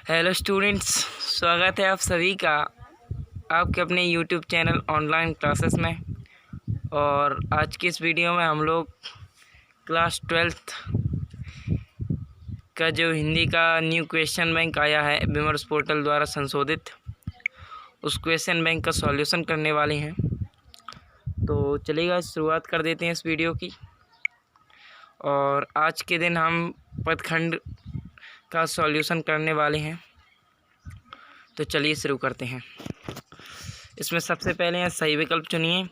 Hello students, स्वागत है आप सभी का आपके अपने यूट्यूब चैनल ऑनलाइन क्लासेस में। और आज की इस वीडियो में हम लोग क्लास 12th का जो हिंदी का न्यू क्वेश्चन बैंक आया है विमर्श पोर्टल द्वारा संशोधित, उस क्वेश्चन बैंक का सॉल्यूशन करने वाले हैं। तो चलिएगा शुरुआत कर देते हैं इस वीडियो की। और आज के दिन हम पदखंड का सॉल्यूशन करने वाले हैं। तो चलिए शुरू करते हैं। इसमें सबसे पहले है सही विकल्प चुनिए।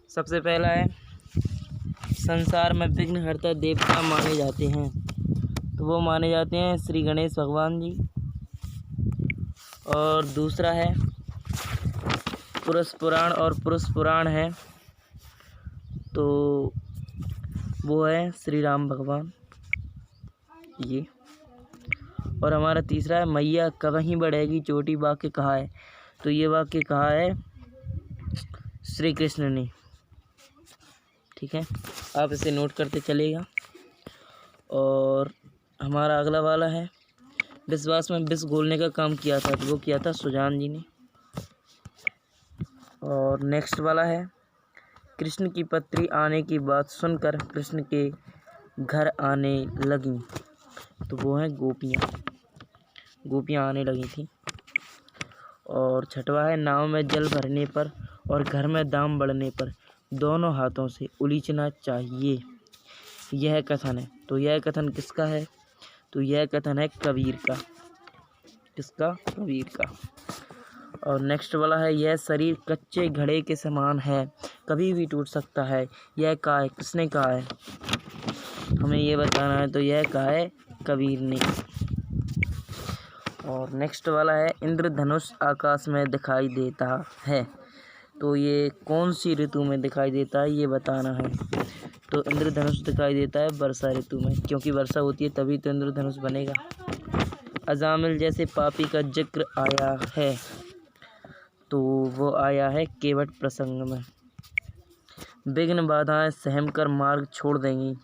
सबसे पहला है संसार में विघ्नहर्ता देवता माने जाते हैं, तो वो माने जाते हैं श्री गणेश भगवान जी। और दूसरा है पुरुष पुराण और पुरुष पुराण है, तो वो है श्री राम भगवान ये। और हमारा तीसरा है मैया कहीं बढ़ेगी चोटी वाक्य कहा है, तो ये वाक्य कहा है श्री कृष्ण ने। ठीक है, आप इसे नोट करते चलेगा। और हमारा अगला वाला है विश्वास में विष घोलने का काम किया था, तो वो किया था सुजान जी ने। और नेक्स्ट वाला है कृष्ण की पत्री आने की बात सुनकर कृष्ण के घर आने लगी, तो वो है गोपियाँ आने लगी थी। और छठवा है नाव में जल भरने पर और घर में दाम बढ़ने पर दोनों हाथों से उलीचना चाहिए, यह कथन है। तो यह कथन किसका है? तो यह कथन है कबीर का। किसका? कबीर का। और नेक्स्ट वाला है यह शरीर कच्चे घड़े के समान है, कभी भी टूट सकता है, यह कहा है? किसने कहा है? हमें ये बताना है। तो यह कहा है कबीर ने। और नेक्स्ट वाला है इंद्रधनुष आकाश में दिखाई देता है, तो ये कौन सी ऋतु में दिखाई देता है, ये बताना है। तो इंद्रधनुष दिखाई देता है वर्षा ऋतु में, क्योंकि वर्षा होती है तभी तो इंद्रधनुष बनेगा। अजामिल जैसे पापी का जिक्र आया है, तो वो आया है केवट प्रसंग में। विघ्न बाधाएं सहम कर मार्ग छोड़ देंगी,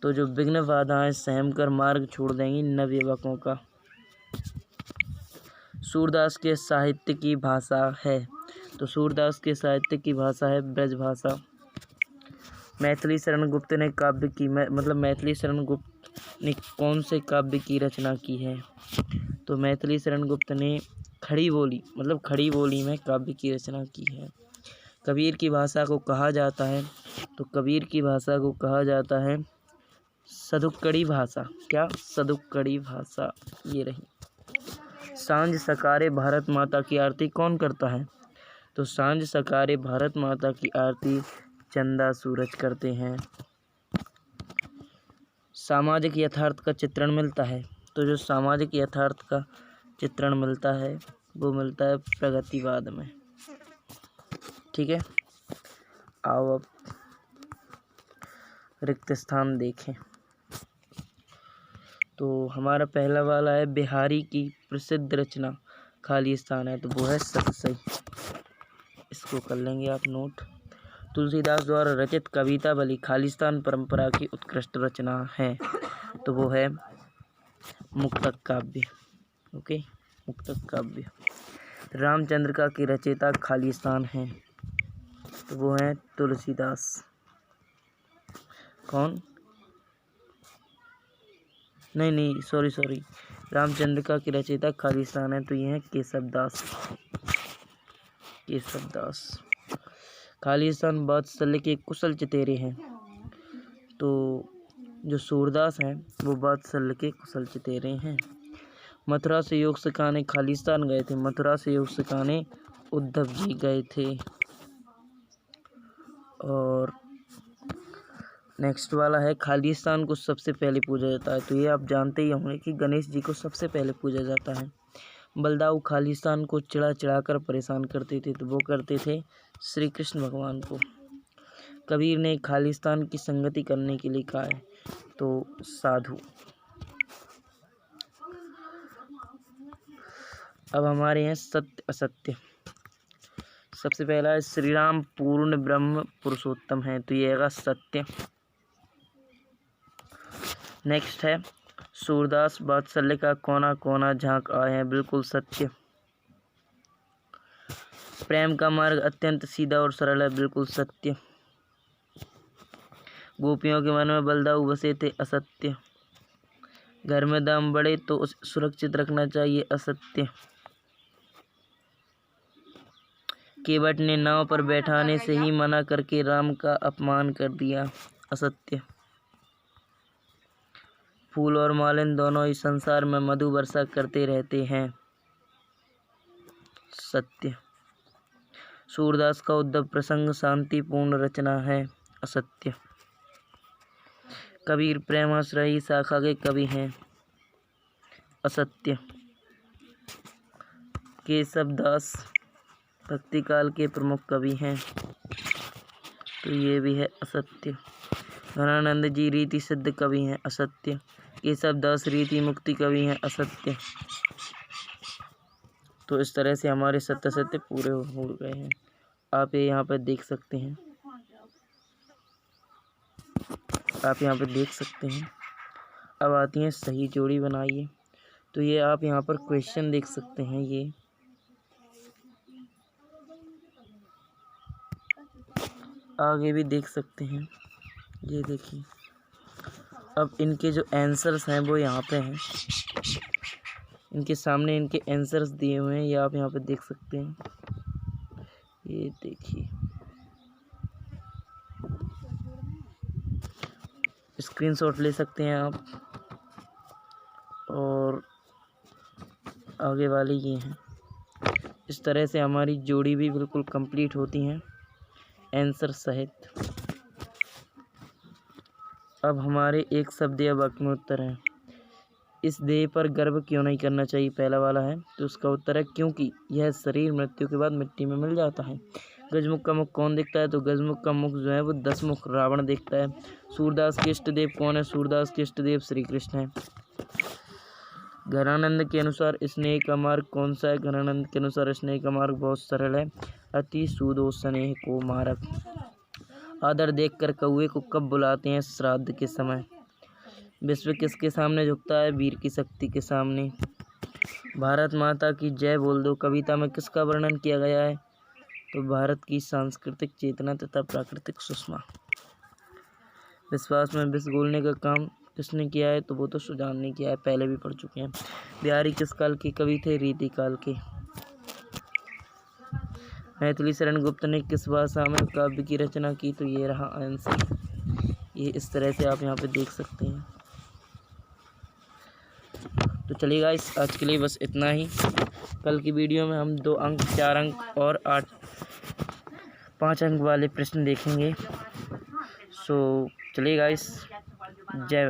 तो जो विघ्न बाधाएं सहम कर मार्ग छोड़ देंगी नवयुवकों का। सूरदास के साहित्य की भाषा है, तो सूरदास के साहित्य की भाषा है ब्रज भाषा। मैथिली शरण गुप्त ने काव्य की मैथिली शरण गुप्त ने कौन से काव्य की रचना की है? तो मैथिली शरण गुप्त ने खड़ी बोली में काव्य की रचना की है। कबीर की भाषा को कहा जाता है, तो कबीर की भाषा को कहा जाता है सदुक्कड़ी भाषा। क्या? सदुक्कड़ी भाषा। ये रही। सांझ सकारे भारत माता की आरती कौन करता है? तो सांझ सकारे भारत माता की आरती चंदा सूरज करते हैं। सामाजिक यथार्थ का चित्रण मिलता है, तो जो सामाजिक यथार्थ का चित्रण मिलता है वो मिलता है प्रगतिवाद में। ठीक है, आओ अब रिक्त स्थान देखें। तो हमारा पहला वाला है बिहारी की प्रसिद्ध रचना खाली स्थान है, तो वो है सतसई। इसको कर लेंगे आप नोट। तुलसीदास द्वारा रचित कवितावली खालिस्तान परंपरा की उत्कृष्ट रचना है, तो वो है मुक्तक काव्य। ओके, मुक्तक काव्य। रामचंद्र का की रचयिता खालिस्तान है, तो वो है तुलसीदास। कौन? नहीं, सॉरी, रामचंद्र का की रचयिता खालिस्तान है, तो ये है केशवदास। खालिस्तान वात्सल्य के कुशल चितेरे हैं, तो जो सूरदास हैं वो वात्सल्य के कुशल चितेरे हैं। मथुरा से योग सिखाने खालिस्तान गए थे, मथुरा से योग सिखाने उद्धव जी गए थे। और नेक्स्ट वाला है खालिस्तान को सबसे पहले पूजा जाता है, तो ये आप जानते ही होंगे कि गणेश जी को सबसे पहले पूजा जाता है। बलदाऊ खालिस्तान को चिढ़ा कर परेशान करते थे, तो वो करते थे श्री कृष्ण भगवान को। कबीर ने खालिस्तान की संगति करने के लिए कहा है, तो साधु। अब हमारे हैं सत्य असत्य। सबसे पहला है श्री राम पूर्ण ब्रह्म पुरुषोत्तम है, तो ये आएगा सत्य। नेक्स्ट है सूरदास वात्सल्य का कोना कोना झांक आए हैं, बिल्कुल सत्य। प्रेम का मार्ग अत्यंत सीधा और सरल है, बिल्कुल सत्य। गोपियों के मन में बलदाऊ बसे थे, असत्य। घर में दाम बढ़े तो उसे सुरक्षित रखना चाहिए, असत्य। केवट ने नाव पर बैठाने से ही मना करके राम का अपमान कर दिया, असत्य। फूल और मालिन दोनों ही संसार में मधु वर्षा करते रहते हैं, सत्य। सूरदास का उद्धव प्रसंग शांतिपूर्ण रचना है, असत्य। कबीर प्रेमाश्रयी शाखा के कवि हैं, असत्य। केशवदास भक्ति काल के प्रमुख कवि हैं, तो ये भी है असत्य। घनानंद जी रीति सिद्ध कवि हैं, असत्य। केशवदास रीति मुक्ति कवि हैं, असत्य। तो इस तरह से हमारे सत्य सत्य पूरे हो गए हैं। आप ये यहाँ पर देख सकते हैं, आप यहाँ पर देख सकते हैं। अब आती हैं सही जोड़ी बनाइए। तो ये आप यहाँ पर क्वेश्चन देख सकते हैं, ये आगे भी देख सकते हैं, ये देखिए। अब इनके जो आंसर्स हैं वो यहाँ पे हैं, इनके सामने इनके आंसर्स दिए हुए हैं, ये आप यहाँ पे देख सकते हैं, ये देखिए। स्क्रीनशॉट ले सकते हैं आप। और आगे वाले ये हैं। इस तरह से हमारी जोड़ी भी बिल्कुल कंप्लीट होती हैं, आंसर सहित। अब हमारे एक शब्द या वाक्य में उत्तर है। इस देह पर गर्व क्यों नहीं करना चाहिए, पहला वाला है, तो उसका उत्तर है क्योंकि यह शरीर मृत्यु के बाद मिट्टी में मिल जाता है। गजमुख का मुख कौन देखता है, तो गजमुख का मुख जो है वो 10 मुख रावण देखता है। सूरदास के इष्ट देव कौन है, सूरदास के इष्ट देव श्री कृष्ण है। घनानंद के अनुसार स्नेह का मार्ग कौन सा है, घनानंद के अनुसार स्नेह का मार्ग बहुत सरल है, अति सूदो स्नेह को मारक। आदर देखकर कौवे को कब बुलाते हैं, श्राद्ध के समय। विश्व किसके सामने झुकता है, वीर की शक्ति के सामने। भारत माता की जय बोल दो कविता में किसका वर्णन किया गया है, तो भारत की सांस्कृतिक चेतना तथा प्राकृतिक सुषमा। विश्वास में विष घोलने का काम किसने किया है, तो वो तो सुजान ने किया है, पहले भी पढ़ चुके हैं। बिहारी किस काल के कवि थे, रीति काल के। मैथिली शरण गुप्त ने किस भाषा में काव्य की रचना की, तो ये रहा आंसर। ये इस तरह से आप यहाँ पे देख सकते हैं। तो चलिए गाइस, आज के लिए बस इतना ही। कल की वीडियो में हम 2 अंक, 4 अंक और 5 अंक वाले प्रश्न देखेंगे। सो चलिए गाइस, जय